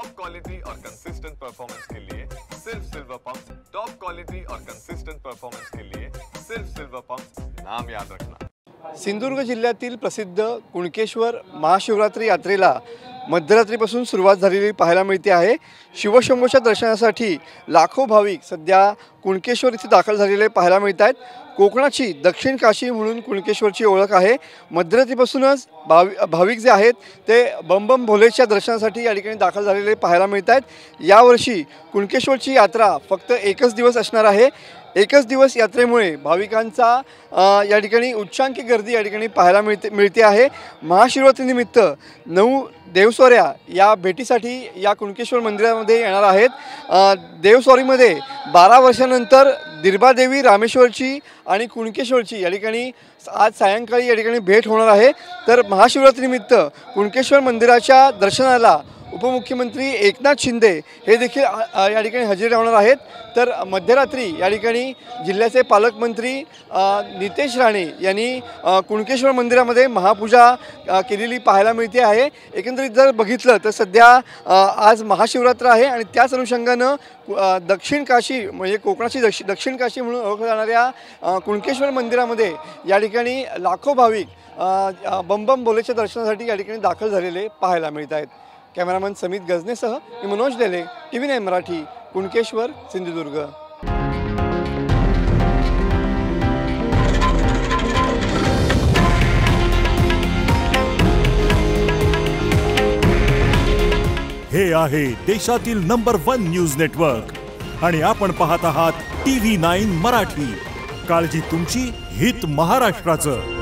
Top quality और consistent performance के लिए सिर्फ सिल्वर पंप। टॉप क्वालिटी और कंसिस्टेंट परफॉर्मेंस के लिए सिर्फ सिल्वर पंप, नाम याद रखना। सिंधुदुर्ग जिल्ह्यातील प्रसिद्ध कुणकेश्वर महाशिवरात्री यात्रेला मध्यरात्रीपासून सुरुवात झालेली पाहायला मिळते आहे। शिवशंभूच्या दर्शनासाठी लाखो भाविक सध्या कुणकेश्वर इथे दाखल झालेले पाहायला मिळत आहेत। कोकणाची दक्षिण काशी म्हणून कुणकेश्वरची ओळख आहे। मध्यरात्रीपासूनच भाविक जे आहेत ते बम बम भोलेच्या दर्शनासाठी या ठिकाणी दाखल झालेले पाहायला मिळत आहेत। यावर्षी कुणकेश्वरची यात्रा फक्त एकच दिवस असणार आहे। एकच दिवस यात्रेमुळे भाविकांचा या ठिकाणी उच्चांकी गर्दी या ठिकाणी पाहायला मिळते आहे। महाशिवरात्रीनिमित्त 9 देवस्वाऱ्या या भेटीसाठी या कुणकेश्वर मंदिरामध्ये येणार आहेत। देवस्वारीमध्ये 12 वर्षानंतर दिरबादेवी रामेश्वरची आणि कुणकेश्वरची या ठिकाणी आज सायंकाळी या ठिकाणी भेट होणार आहे। तर महाशिवरात्रीनिमित्त कुणकेश्वर मंदिराच्या दर्शनाला उपमुख्यमंत्री एकनाथ शिंदे हे देखील या ठिकाणी हजेरी लावणार आहेत। तर मध्यरात्री या ठिकाणी जिल्ह्याचे पालकमंत्री नितेश राणे यांनी कुणकेश्वर मंदिरामध्ये महापूजा केलेली पाहायला मिळते आहे। एकंदरीत जर बघितलं तर सध्या आज महाशिवरात्र आहे आणि त्याच अनुषंगानं दक्षिण काशी म्हणजे कोकणाची दक्षिण काशी म्हणून ओळखल्या जाणाऱ्या कुणकेश्वर मंदिरामध्ये या ठिकाणी लाखो भाविक बम बम भोलेच्या दर्शनासाठी या ठिकाणी दाखल झालेले पाहायला मिळत आहेत। कॅमेरामन समित गजनेसह मी मनोज लेले, TV9 मराठी, कुणकेश्वर, सिंधुदुर्ग। हे आहे देशातील नंबर 1 न्यूज नेटवर्क आणि आपण पाहत आहात TV9 मराठी। काळजी तुमची, हित महाराष्ट्राचं।